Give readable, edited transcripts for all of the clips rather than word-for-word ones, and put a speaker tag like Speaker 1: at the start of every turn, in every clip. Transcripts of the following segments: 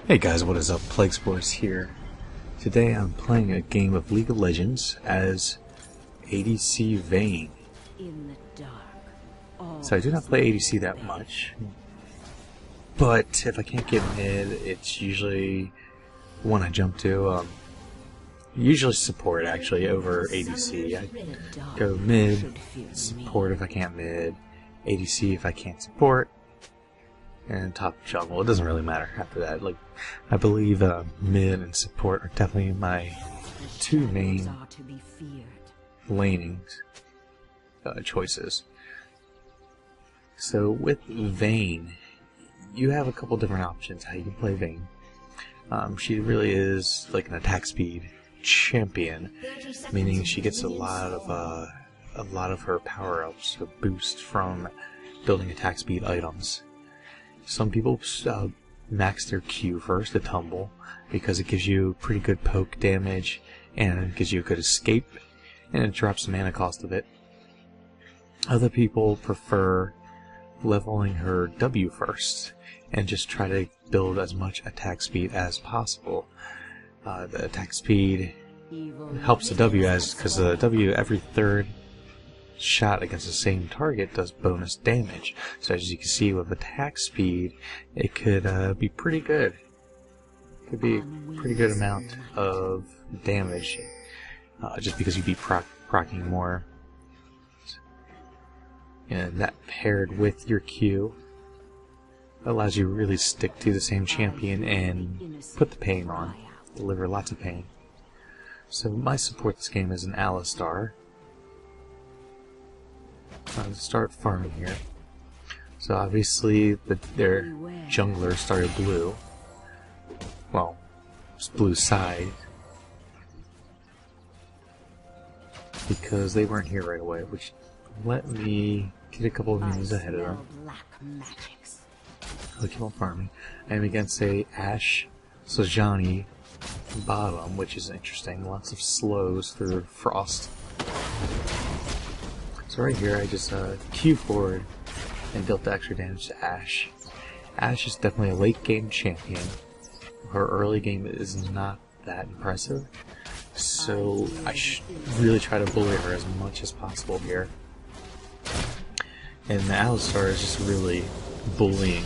Speaker 1: Hey guys, what is up? xPlagueSpores here. Today I'm playing a game of League of Legends as ADC Vayne. So I do not play ADC that much, but if I can't get mid, it's usually one I jump to. Usually support actually over ADC. I go mid, support if I can't mid, ADC if I can't support, and top jungle. It doesn't really matter after that. Like, I believe mid and support are definitely my two main laning choices. So with Vayne, you have a couple different options how you can play Vayne. She really is like an attack speed champion, meaning she gets a lot of her power-ups, a boost from building attack speed items. Some people max their Q first, the tumble, because it gives you pretty good poke damage and it gives you a good escape, and it drops the mana cost of it. Other people prefer leveling her W first and just try to build as much attack speed as possible. The attack speed helps the W because the W every third shot against the same target does bonus damage. So as you can see with attack speed, it could be pretty good. Could be a pretty good amount of damage just because you'd be proccing more. And that paired with your Q allows you to really stick to the same champion and put the pain on. Deliver lots of pain. So my support this game is an Alistar. I'll start farming here. So obviously their jungler started blue. Well, it's blue side. Because they weren't here right away, which let me get a couple of moves ahead of them. I'll keep on farming. I am against a Ashe Sejuani bottom, which is interesting. Lots of slows through frost. So right here I just Q forward and dealt the extra damage to Ashe. Ashe is definitely a late game champion. Her early game is not that impressive, so I should really try to bully her as much as possible here. And the Alistar is just really bullying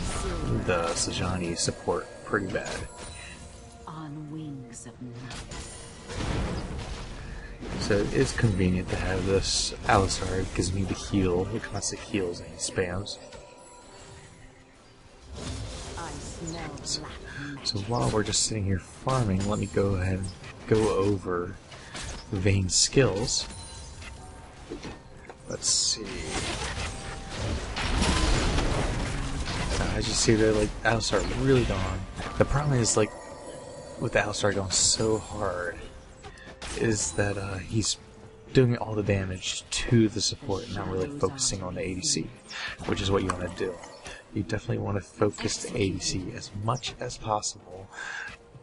Speaker 1: the Sejuani support pretty bad. So it's convenient to have this Alistar. It gives me the heal. It constantly heals and he spams. So while we're just sitting here farming, let me go ahead and go over Vayne's skills. Let's see. As you see there, like, Alistar really gone. The problem is, like, with Alistar going so hard, is that he's doing all the damage to the support and not really focusing on the ADC, which is what you want to do. You definitely want to focus the ADC as much as possible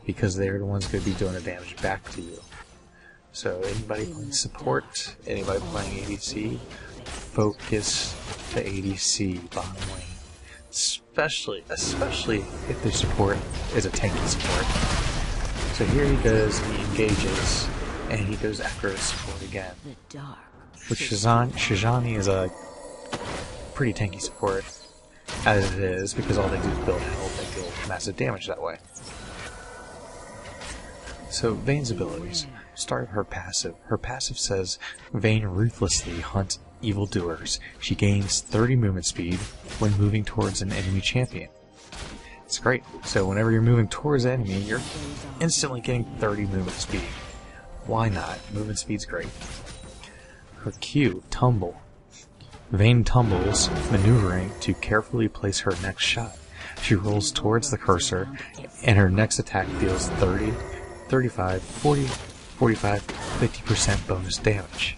Speaker 1: because they're the ones going to be doing the damage back to you. So anybody playing support, anybody playing ADC, focus the ADC bottom lane. Especially if their support is a tanky support. So here he goes, he engages, and he goes after his support again. Which Sejuani is a pretty tanky support, as it is, because all they do is build health and deal massive damage that way. So Vayne's abilities. Start with her passive. Her passive says, Vayne ruthlessly hunts evildoers. She gains 30 movement speed when moving towards an enemy champion. It's great. So whenever you're moving towards an enemy, you're instantly getting 30 movement speed. Why not? Movement speed's great. Her Q, Tumble. Vayne tumbles, maneuvering to carefully place her next shot. She rolls towards the cursor, and her next attack deals 30, 35, 40, 45, 50% bonus damage,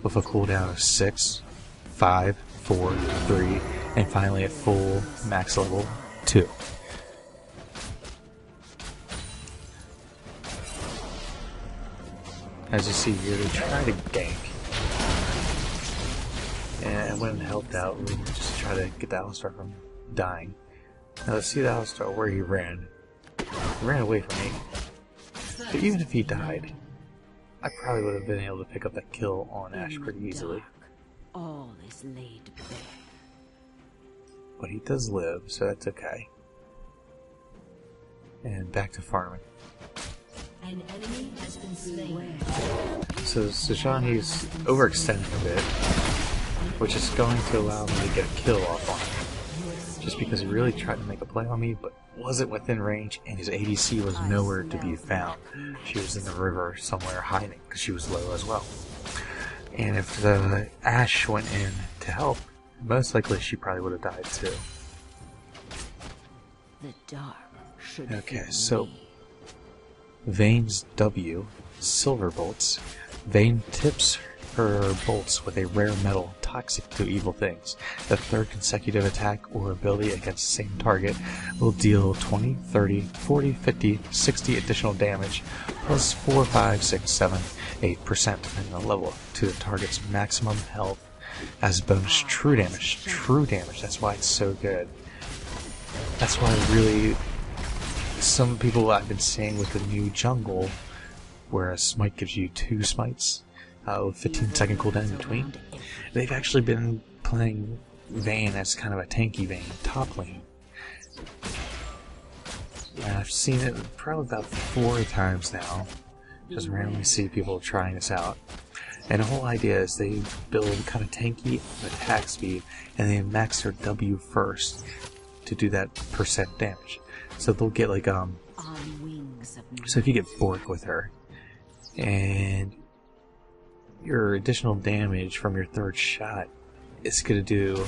Speaker 1: with a cooldown of 6, 5, 4, 3, and finally at full max level 2. As you see here, they try to gank. And I went and helped out, just to try to get the Alistar from dying. Now let's see the Alistar where he ran. He ran away from me. But even if he died, I probably would have been able to pick up that kill on Ashe pretty easily.
Speaker 2: All is laid bare.
Speaker 1: But he does live, so that's okay. And back to farming.
Speaker 2: An enemy has been slain.
Speaker 1: So Sejani's overextending a bit, which is going to allow me to get a kill off on him. Just because he really tried to make a play on me, but wasn't within range, and his ADC was nowhere to be found. She was in the river somewhere hiding, because she was low as well. And if the Ashe went in to help, most likely she probably would have died too.
Speaker 2: The dark should
Speaker 1: Okay, so Vayne's W, Silver Bolts. Vayne tips her bolts with a rare metal toxic to evil things. The third consecutive attack or ability against the same target will deal 20, 30, 40, 50, 60 additional damage, plus 4, 5, 6, 7, 8% depending on the level, to the target's maximum health as bonus true damage. True damage, that's why it's so good. That's why really some people I've been seeing with the new jungle, where a smite gives you 2 smites, with 15-second cooldown in between, they've actually been playing Vayne as kind of a tanky Vayne, top lane. And I've seen it probably about 4 times now, just randomly see people trying this out. And the whole idea is they build kind of tanky attack speed, and they max their W first to do that % damage. So they'll get like, so if you get Bork with her, and your additional damage from your third shot is going to do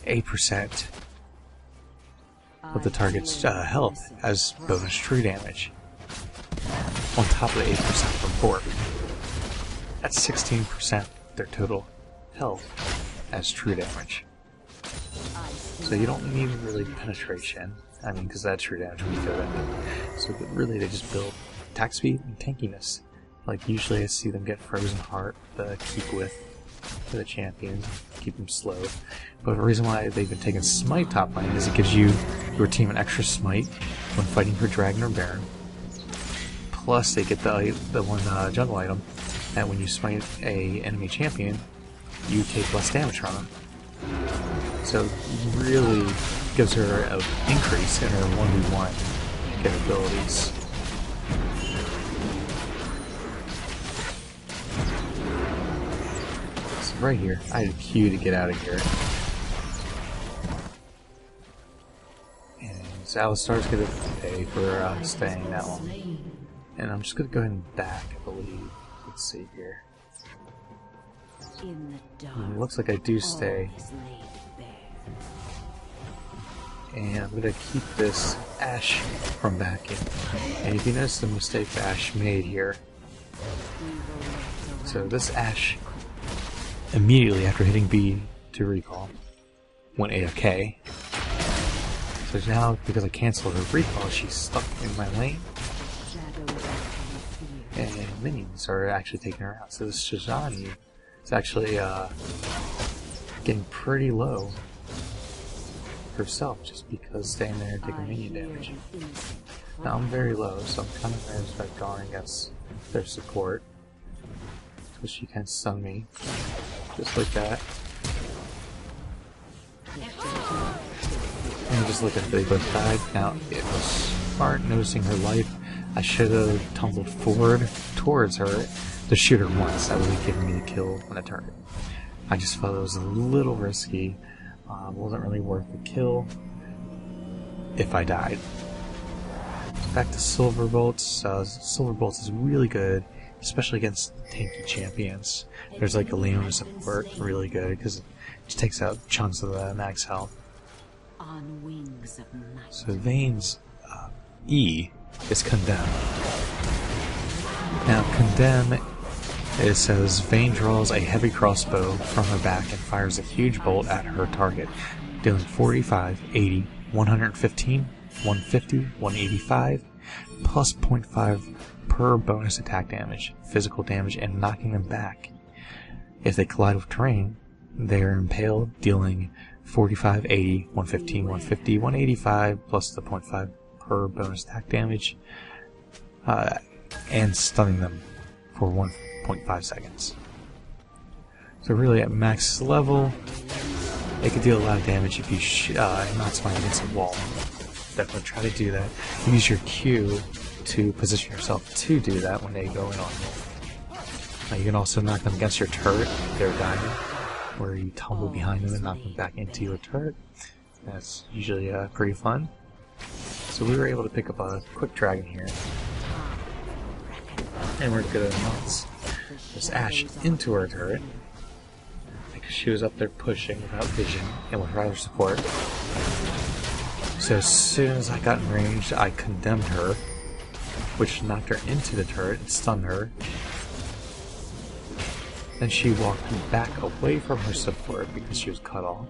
Speaker 1: 8% of the target's health as bonus true damage, on top of the 8% from Bork. That's 16% of their total health as true damage. So you don't need really penetration, I mean, because that's true damage when you go in. So really they just build attack speed and tankiness. Like usually I see them get Frozen Heart, the keep with for the champions, keep them slow. But the reason why they've been taking Smite top lane is it gives you your team an extra Smite when fighting for Dragon or Baron. Plus they get the one jungle item that when you smite a enemy champion, you take less damage from them. So it really gives her an increase in her 1v1 capabilities. So right here, I had a Q to get out of here. And so Alistar's going to pay for staying that long. And I'm just going to go ahead and back, I believe. Let's see here. It looks like I do stay. And I'm going to keep this Ashe from backing. And if you notice the mistake Ashe made here. So this Ashe, immediately after hitting B to recall, went AFK. So now, because I canceled her recall, she's stuck in my lane. And minions are actually taking her out. So this Sejani is actually getting pretty low herself just because staying there and taking minion damage. Now I'm very low, so I'm kind of nervous about going against their support. So she can stun me, just like that. And just look at they both died. Now it was smart noticing her life. I should have tumbled forward towards her to shoot her once. That would have given me the kill on a target. I just felt it was a little risky. Wasn't really worth the kill if I died. Back to Silver Bolts. Silver Bolts is really good, especially against tanky champions. There's like a Leona support, really good because it just takes out chunks of the max health. So Vayne's E is Condemn. Now Condemn, it says Vayne draws a heavy crossbow from her back and fires a huge bolt at her target, dealing 45, 80, 115, 150, 185, plus 0.5 per bonus attack damage, physical damage, and knocking them back. If they collide with terrain, they are impaled, dealing 45, 80, 115, 150, 185, plus the 0.5 her bonus attack damage, and stunning them for 1.5 seconds. So really at max level, it could deal a lot of damage if you not spine against a wall. Definitely try to do that. Use your Q to position yourself to do that when they go in on you. You can also knock them against your turret if they're dying, where you tumble behind them and knock them back into your turret. That's usually pretty fun. So we were able to pick up a quick dragon here, and we're gonna launch this Ashe into her turret because she was up there pushing without vision and with rather support. So as soon as I got in range, I condemned her, which knocked her into the turret and stunned her. Then she walked back away from her support because she was cut off,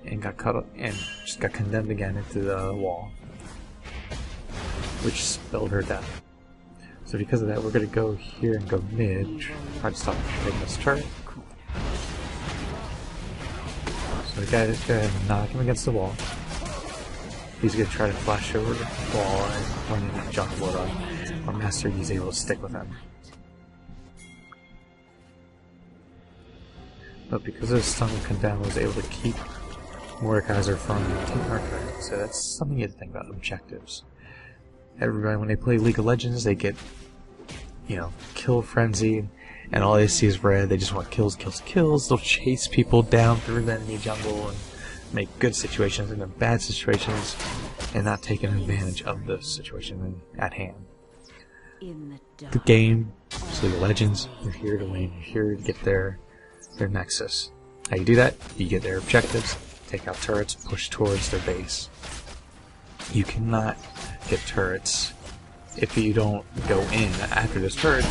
Speaker 1: and just got condemned again into the wall, which spelled her death. So because of that, we're gonna go here and go mid, try to stop her taking this turret. So the guy is gonna knock him against the wall. He's gonna try to flash over the wall and run in and jump load on. Our master, he's able to stick with him. But because of his stun and condemn, was able to keep Mordekaiser from taking our turret. So that's something you have to think about, objectives. Everybody, when they play League of Legends, they get, kill frenzy, and all they see is red. They just want kills, kills, kills. They'll chase people down through the enemy jungle and make good situations into bad situations, and not taking advantage of the situation at hand. The game, it's League of Legends. You're here to win. You're here to get their nexus. How you do that? You get their objectives, take out turrets, push towards their base. You cannot get turrets if you don't go in after those turrets,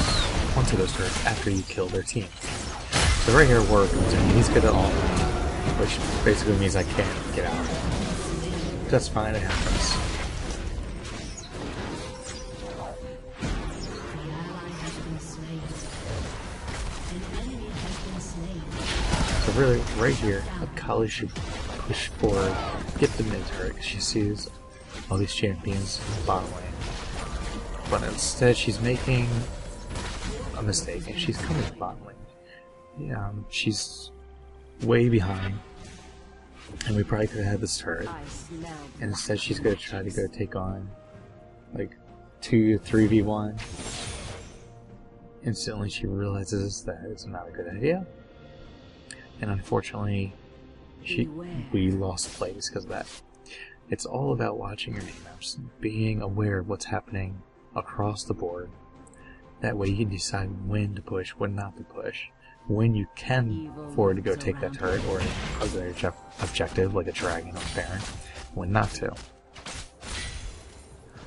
Speaker 1: onto those turrets after you kill their team. So right here, Warwick comes in. He's good at all, which basically means I can't get out. That's fine, it happens. So really, right here, Akali should push forward, get the mid turret, because she sees all these champions in the bottom lane. But instead, she's making a mistake, and she's coming to the bottom lane. She's way behind, and we probably could have had this turret. And instead, she's going to try to go take on, like, 3v1. Instantly, she realizes that it's not a good idea. And unfortunately, we lost plays because of that. It's all about watching your name maps, being aware of what's happening across the board. That way you can decide when to push, when not to push, when you can afford to go take that turret or other objective like a dragon or Baron, when not to.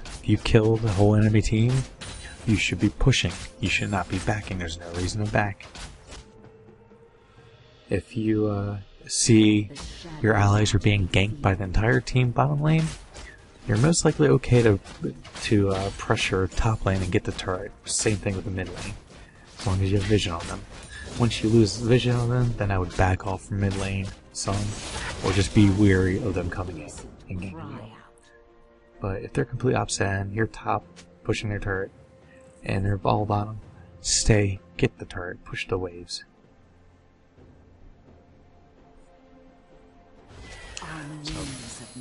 Speaker 1: If you kill the whole enemy team, you should be pushing. You should not be backing. There's no reason to back. If you see your allies are being ganked by the entire team bottom lane, you're most likely okay to pressure top lane and get the turret. Same thing with the mid lane, as long as you have vision on them. Once you lose vision on them, then I would back off from mid lane some, or just be weary of them coming in and ganking you. But if they're complete opposite end, you're top pushing their turret, and they're all bottom, stay, get the turret, push the waves. So,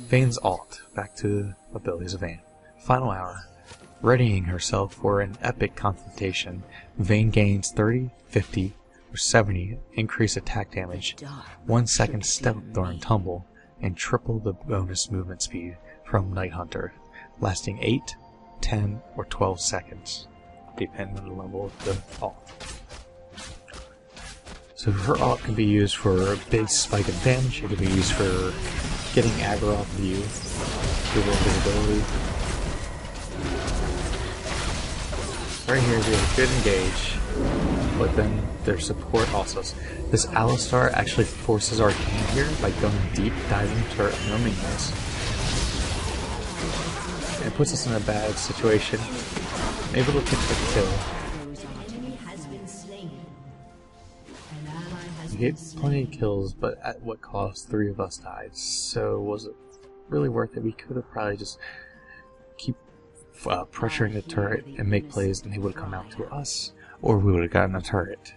Speaker 1: Vayne's ult, back to abilities of Vayne. Final hour, readying herself for an epic confrontation. Vayne gains 30, 50, or 70 increased attack damage, 1 second step during tumble, and triple the bonus movement speed from Night Hunter, lasting 8, 10, or 12 seconds, depending on the level of the ult. So her ult can be used for a big spike of damage, it can be used for getting aggro off of you through invisibility. Right here we have a good engage, but then their support also. This Alistar actually forces our game here by going deep, diving to our no minions. And it puts us in a bad situation. I'm able to pick the kill. We get plenty of kills, but at what cost? 3 of us died. So was it really worth it? We could have probably just keep pressuring the turret and make plays, and they would have come out to us, or we would have gotten a turret.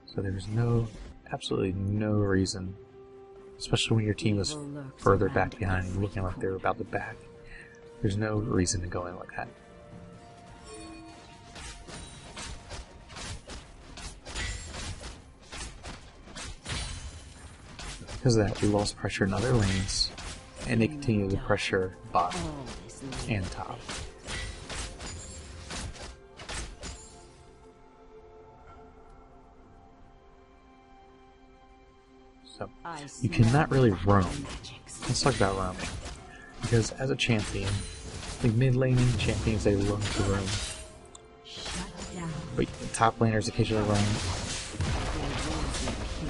Speaker 1: So there's absolutely no reason, especially when your team is further back behind and looking like they're about to back. There's no reason to go in like that. Because of that, we lost pressure in other lanes, and they continue to pressure bottom and top. So, you cannot really roam. Let's talk about roaming. Because as a champion, the mid-laning champions, they love to roam. But top laners occasionally roam.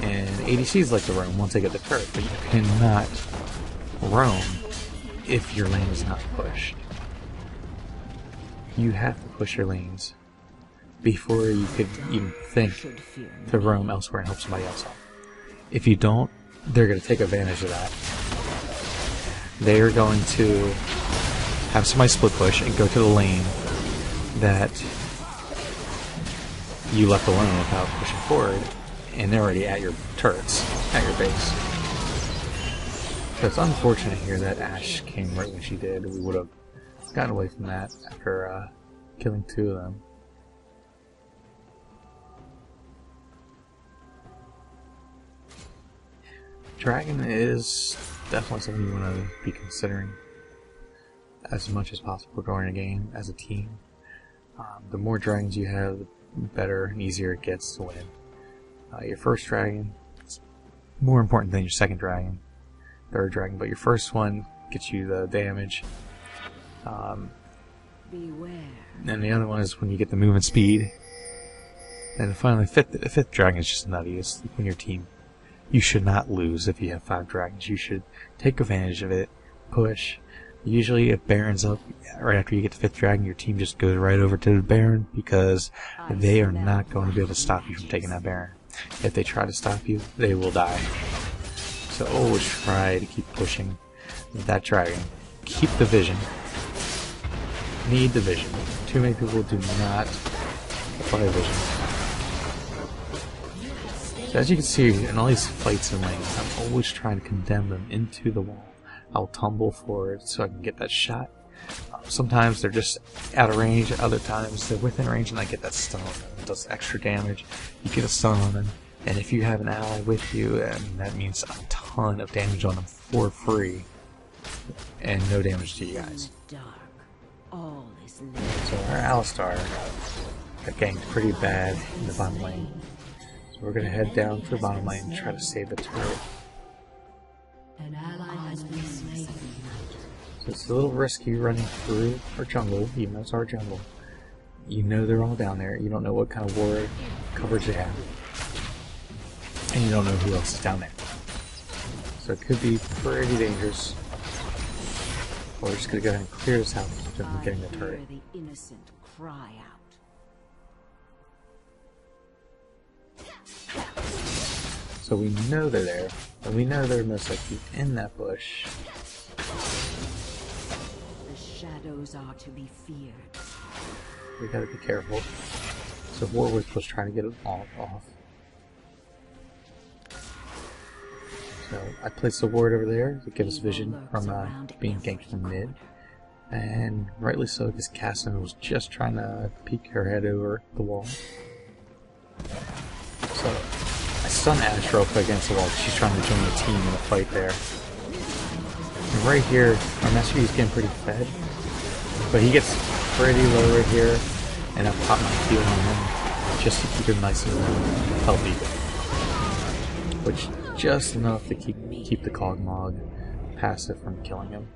Speaker 1: And ADCs like to roam once they get the turret, but you cannot roam if your lane is not pushed. You have to push your lanes before you could even think to roam elsewhere and help somebody else out. If you don't, they're going to take advantage of that. They are going to have somebody split push and go to the lane that you left alone without pushing forward, and they're already at your turrets, at your base. So it's unfortunate here that Ashe came right when she did. We would have gotten away from that after killing 2 of them. Dragon is definitely something you want to be considering as much as possible during a game as a team. The more dragons you have, the better and easier it gets to win. Your first dragon is more important than your second dragon, third dragon, but your first one gets you the damage.
Speaker 2: Beware.
Speaker 1: And the other one is when you get the movement speed. And finally, fifth dragon is just nutty. It's when your team, you should not lose if you have 5 dragons. You should take advantage of it, push. Usually if Baron's up right after you get the 5th dragon, your team just goes right over to the Baron because they are not going to be able to stop you from taking that Baron. If they try to stop you, they will die. So always try to keep pushing that dragon. Keep the vision. Need the vision. Too many people do not apply vision. So as you can see, in all these fights and lanes, I'm always trying to condemn them into the wall. I'll tumble forward so I can get that shot. Sometimes they're just out of range, other times they're within range and I get that stun on them. It does extra damage. You get a stun on them, and if you have an ally with you, that means a ton of damage on them for free. And no damage to you guys. So our Alistar got ganked pretty bad in the bottom lane. So we're going to head down to the bottom lane and try to save the turret.
Speaker 2: An ally has been slain.
Speaker 1: So it's a little risky running through our jungle, even though it's our jungle. You know they're all down there. You don't know what kind of ward coverage they have. And you don't know who else is down there. So it could be pretty dangerous. We're just going to go ahead and clear this out from getting the turret.
Speaker 2: The innocent cry out.
Speaker 1: So we know they're there, and we know they're most likely in that bush.
Speaker 2: The shadows are to be feared.
Speaker 1: We gotta be careful. So Warwick was trying to get it all off. So I placed the ward over there to give us vision from being ganked from mid. And rightly so, because Cassim was just trying to peek her head over the wall. So I stun Ashe real quick against the wall. She's trying to join the team in a fight there. And right here, our Master Yi is getting pretty fed. But he gets pretty low right here. And I pop my heal on him just to keep him nice and healthy. Which just enough to keep the Cogmog passive from killing him.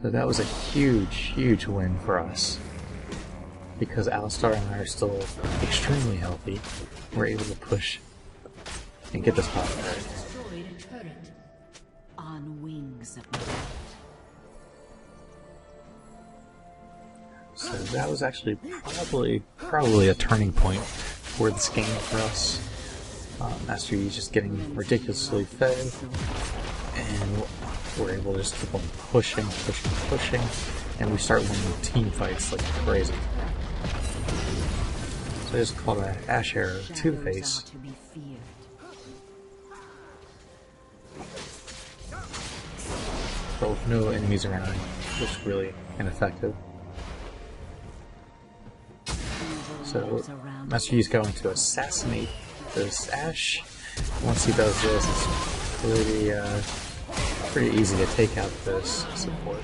Speaker 1: So that was a huge win for us. Because Alistar and I are still extremely healthy, we're able to push and get this pop turret.
Speaker 2: On wings of
Speaker 1: So that was actually probably a turning point for this game for us. Master Yi just getting ridiculously fed, and we're able to just keep on pushing, and we start winning team fights like crazy. So I just call that Ash Arrow to the face. But with no enemies around, it's really ineffective. So Master Yi's going to assassinate this Ash. Once he does this, it's pretty easy to take out this support.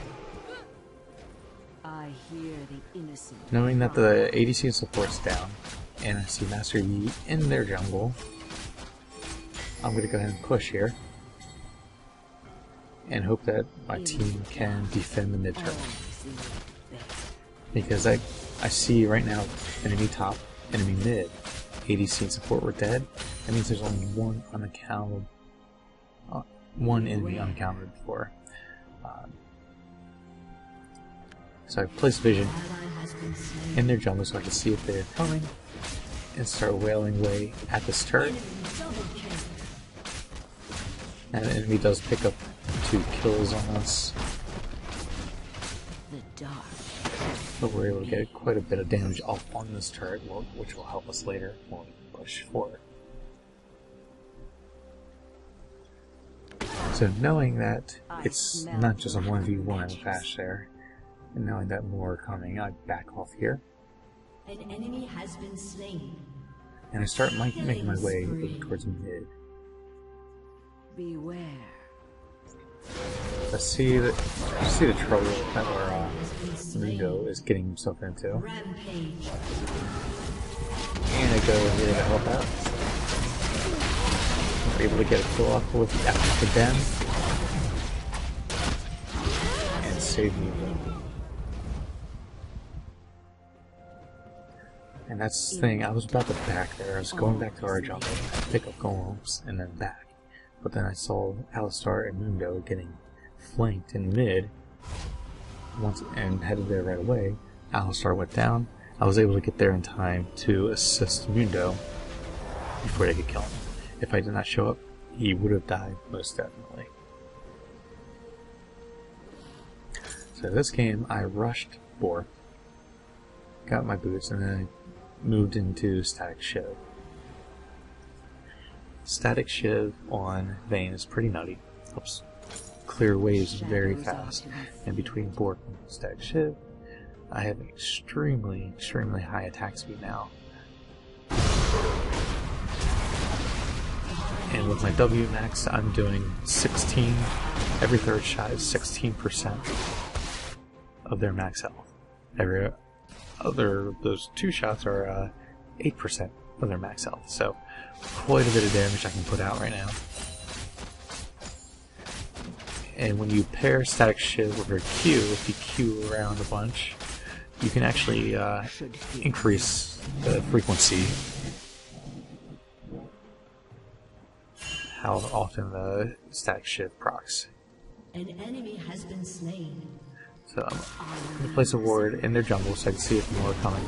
Speaker 1: Knowing that the ADC support's down, and I see Master Yi in their jungle, I'm going to go ahead and push here, and hope that my team can defend the mid turret. Because I see right now, enemy top, enemy mid, ADC and support were dead. That means there's only one enemy unaccounted for. So I place vision in their jungle so I can see if they're coming, and start wailing away at this turret. And the enemy does pick up 2 kills on us, but we're able to get quite a bit of damage off on this turret, which will help us later when we push forward. So knowing that it's not just a 1v1 with Ash there, and knowing that more are coming, I back off here.
Speaker 2: An enemy has been slain.
Speaker 1: And I start making my way towards mid.
Speaker 2: Beware.
Speaker 1: I see the trouble that our Ringo is getting himself into.
Speaker 2: Rampage.
Speaker 1: And I go here to help out. We're able to get a kill off after them. And save me. And that's the thing, I was about to back there. I was going back to our jungle, pick up golems, and then back. But then I saw Alistar and Mundo getting flanked in mid, and headed there right away. Alistar went down. I was able to get there in time to assist Mundo before they could kill him. If I did not show up, he would have died, most definitely. So this game, I rushed for, got my boots, and then I moved into Static Shiv. Static Shiv on Vayne is pretty nutty. Helps clear waves very fast. And between Bork and Static Shiv, I have extremely high attack speed now. And with my W max, I'm doing 16. Every third shot is 16% of their max health. Those 2 shots are 8% of their max health. So quite a bit of damage I can put out right now. And when you pair Static Shiv with her Q, if you Q around a bunch, you can actually increase the frequency, how often the Static Shiv procs.
Speaker 2: An enemy has been slain.
Speaker 1: So I'm going to place a ward in their jungle so I can see if more are coming.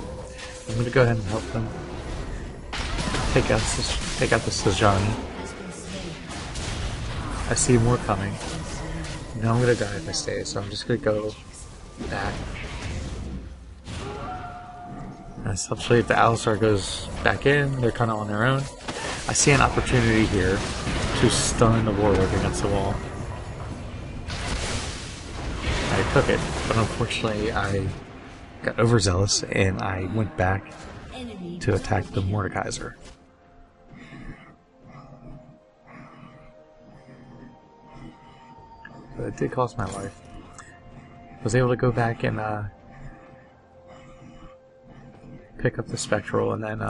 Speaker 1: I'm going to go ahead and help them take out the Sejani. I see more coming. Now I'm going to die if I stay, so I'm just going to go back. And essentially, if the Alistar goes back in, they're kind of on their own. I see an opportunity here to stun the Warlock against the wall. I took it, but unfortunately I got overzealous and I went back to attack the Mordekaiser. But it did cost my life. I was able to go back and pick up the Spectral and then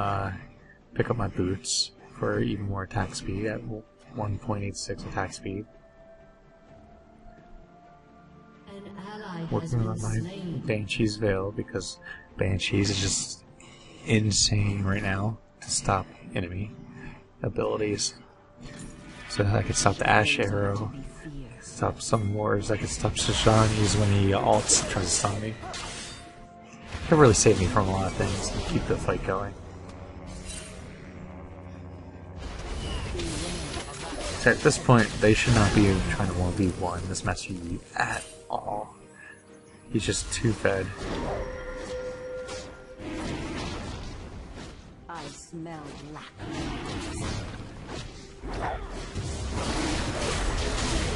Speaker 1: pick up my boots for even more attack speed at 1.86 attack speed. Working on my Banshee's Veil because Banshee's is just insane right now to stop enemy abilities. So I could stop the Ash Arrow, stop some wars, I could stop Sejani's when he ults and tries to stun me. It can really save me from a lot of things and keep the fight going. At this point, they should not be trying to 1v1 this Master Yi at all. He's just too fed.
Speaker 2: I smell black.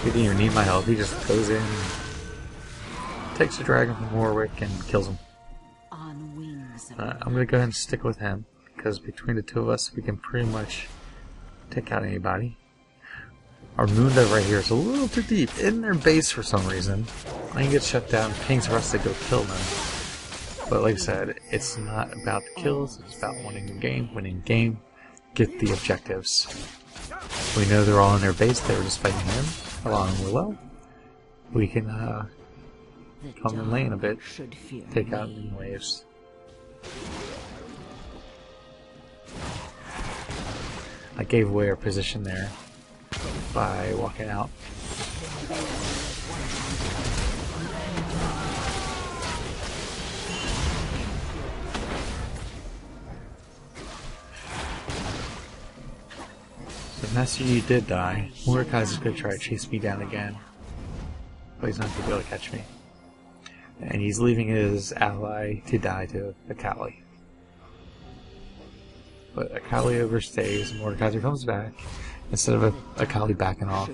Speaker 1: He didn't even need my help. He just goes in, takes the dragon from Warwick, and kills him.
Speaker 2: On wings of
Speaker 1: I'm gonna go ahead and stick with him because between the two of us, we can pretty much take out anybody. Our moon dive right here is a little too deep in their base for some reason. Lane gets shut down, pings for us to go kill them. But like I said, it's not about the kills, it's about winning the game, get the objectives. We know they're all in their base, they were just fighting him along well. We can come in lane a bit, take out the waves. I gave away our position there by walking out. So Master Yi did die. Mordekaiser's gonna try to chase me down again, but he's not gonna be able to catch me. And he's leaving his ally to die to Akali. But Akali overstays, Mordekaiser comes back. Instead of Akali backing off,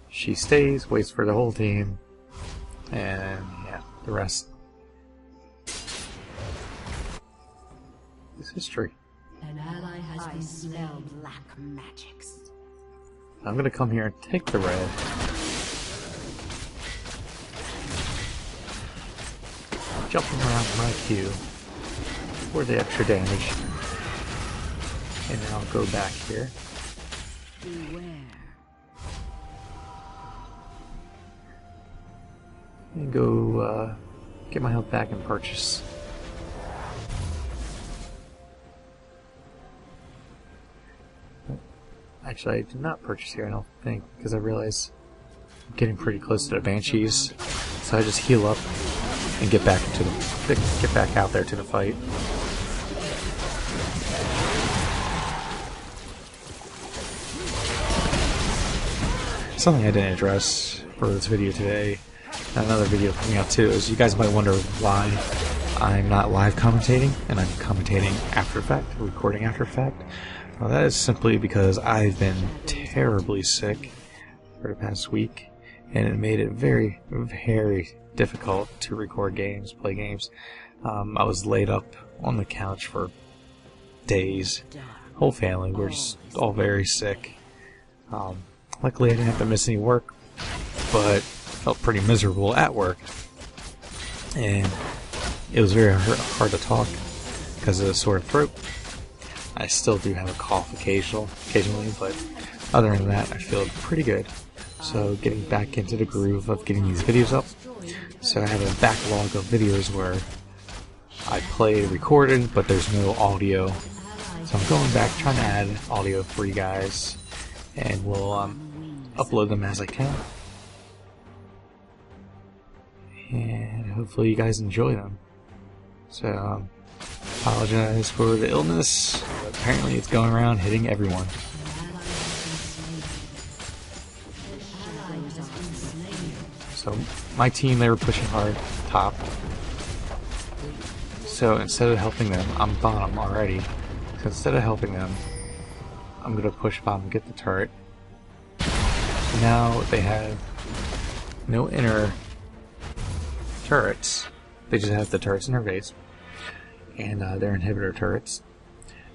Speaker 1: she stays, waits for the whole team, and yeah, the rest is history.
Speaker 2: An ally has been slain. Black magics.
Speaker 1: I'm gonna come here and take the red. Jumping around my Q for the extra damage. And then I'll go back here.
Speaker 2: Beware.
Speaker 1: And go get my health back and purchase. Actually, I did not purchase here, I don't think, because I realize I'm getting pretty close to the Banshees. So I just heal up and get back out there to the fight. Something I didn't address for this video today, another video coming out too, is you guys might wonder why I'm not live commentating and I'm commentating after effect, recording after effect. Well, that is simply because I've been terribly sick for the past week, and it made it very, very difficult to record games, play games. I was laid up on the couch for days. Whole family, we're just all very sick. Luckily I didn't have to miss any work, but felt pretty miserable at work. And it was very hard to talk because of the sore throat. I still do have a cough occasionally, but other than that, I feel pretty good. So getting back into the groove of getting these videos up. So I have a backlog of videos where I played, recorded, but there's no audio. So I'm going back, trying to add audio for you guys, and we'll upload them as I can. And hopefully you guys enjoy them. So, apologize for the illness. Apparently it's going around hitting everyone. So, my team, they were pushing hard, top. So, instead of helping them, I'm bottom already. So, instead of helping them, I'm going to push bottom, get the turret. Now they have no inner turrets. They just have the turrets in their base. And their inhibitor turrets.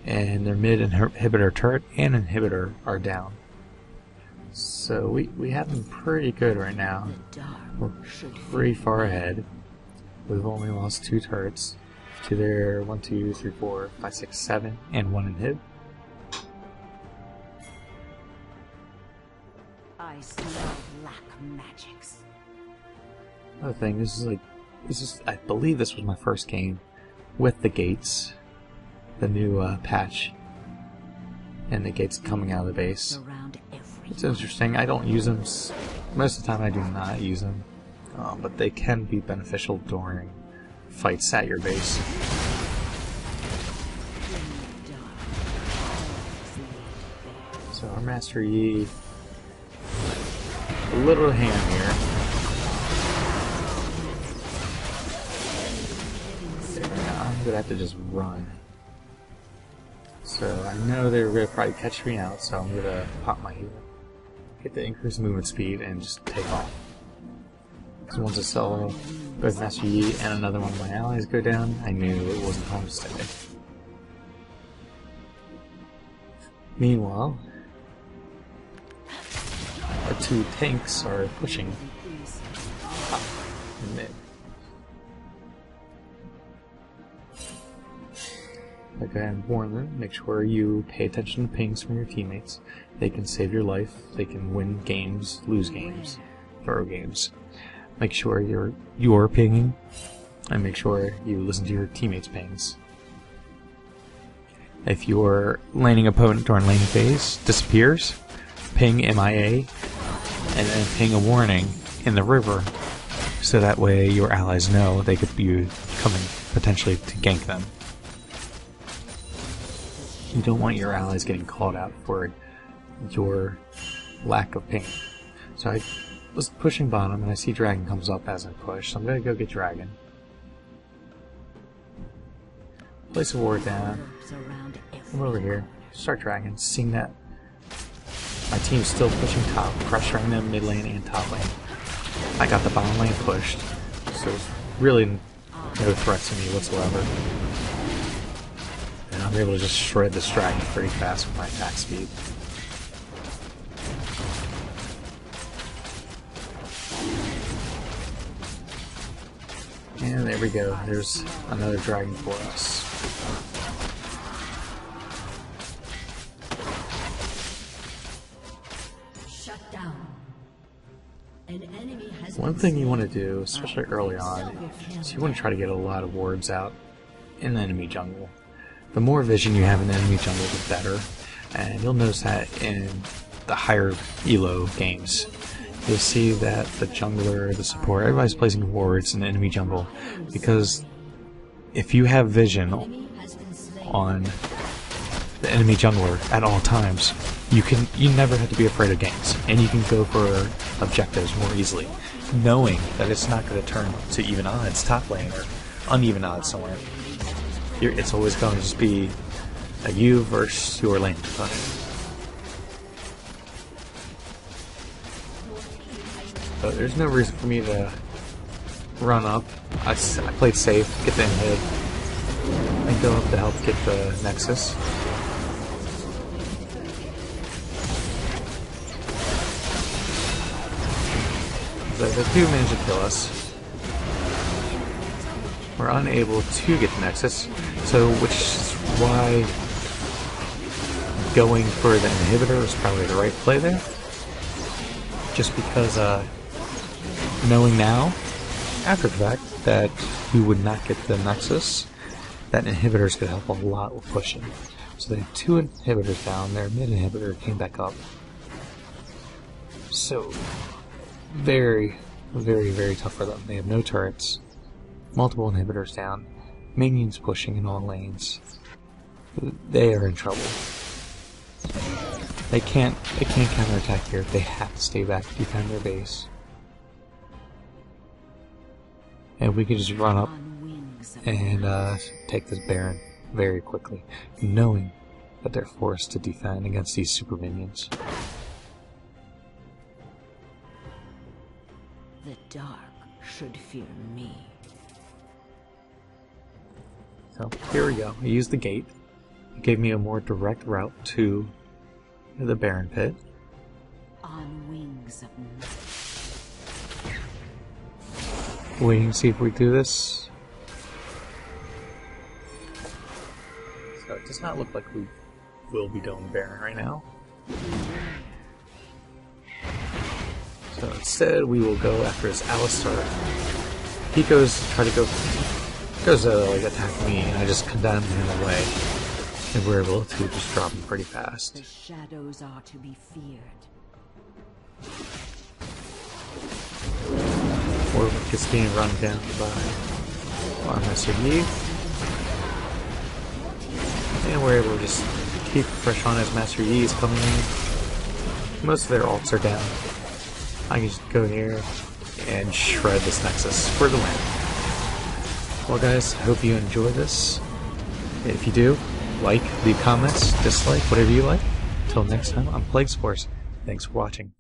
Speaker 1: And their mid inhibitor turret and inhibitor are down. So we have them pretty good right now. We're pretty far ahead. We've only lost 2 turrets to their 1, 2, 3, 4, 5, 6, 7, and 1 inhib.
Speaker 2: I smell black magics.
Speaker 1: Another thing, I believe this was my first game with the gates, the new patch, and the gates coming out of the base. It's interesting. I don't use them. Most of the time I do not use them, but they can be beneficial during fights at your base. So our Master Yi a little hand here. I'm gonna have to just run. So I know they're gonna probably catch me out, so I'm gonna pop my heal, get the increased movement speed, and just take off. Because once I saw both Master Yi and another one of my allies go down, I knew it wasn't time to stay. Meanwhile, our two tanks are pushing top and mid. Like I warned them, make sure you pay attention to pings from your teammates. They can save your life, they can win games, lose games, throw games. Make sure you're pinging, and make sure you listen to your teammates' pings. If your laning opponent during laning phase disappears, ping MIA, and then ping a warning in the river, so that way your allies know they could be coming potentially to gank them. You don't want your allies getting called out for your lack of ping. So I was pushing bottom, and I see Dragon comes up as I push, so I'm going to go get Dragon. Place a ward down. Come over here. Start Dragon. Seeing that my team's still pushing top, pressuring them mid lane and top lane. I got the bottom lane pushed, so there's really no threat to me whatsoever. And I'm able to just shred this Dragon pretty fast with my attack speed. And there we go, there's another Dragon for us.
Speaker 2: Shut down. An enemy has
Speaker 1: One thing you want to do, especially early on, is you want to try to get a lot of wards out in the enemy jungle. The more vision you have in the enemy jungle, the better. And you'll notice that in the higher elo games. You'll see that the jungler, the support, everybody's placing wards in the enemy jungle, because if you have vision on the enemy jungler at all times, you never have to be afraid of ganks, and you can go for objectives more easily, knowing that it's not going to turn to even odds top lane or uneven odds somewhere. It's always going to just be a you versus your lane opponent. So there's no reason for me to run up. I played safe, get the inhib, and go up to help get the Nexus. The two managed to kill us. We're unable to get the Nexus, so which is why going for the inhibitor is probably the right play there. Just because knowing now, after the fact, that we would not get the Nexus, that inhibitor is going to help a lot with pushing. So they have two inhibitors down, their mid inhibitor came back up. So, very, very, very tough for them. They have no turrets, multiple inhibitors down, minions pushing in all lanes. They are in trouble. They can't counterattack here. They have to stay back, defend their base. And we can just run up and take this Baron very quickly, knowing that they're forced to defend against these super minions.
Speaker 2: The dark should fear me.
Speaker 1: So here we go. I used the gate. It gave me a more direct route to the Baron pit.
Speaker 2: On wings of
Speaker 1: Waiting to see if we do this. So it does not look like we will be doing Baron right now. So instead we will go after his Alistar. He goes to like attack me, and I just condemn him away. And we're able to just drop him pretty fast.
Speaker 2: the shadows are to be feared.
Speaker 1: Warwick is being run down by our Master Yi. And we're able to just keep fresh on as Master Yi is coming in. most of their ults are down. I can just go here and shred this Nexus for the win. Well guys, I hope you enjoy this. If you do, like, leave comments, dislike, whatever you like. Until next time, I'm xPlagueSpores. Thanks for watching.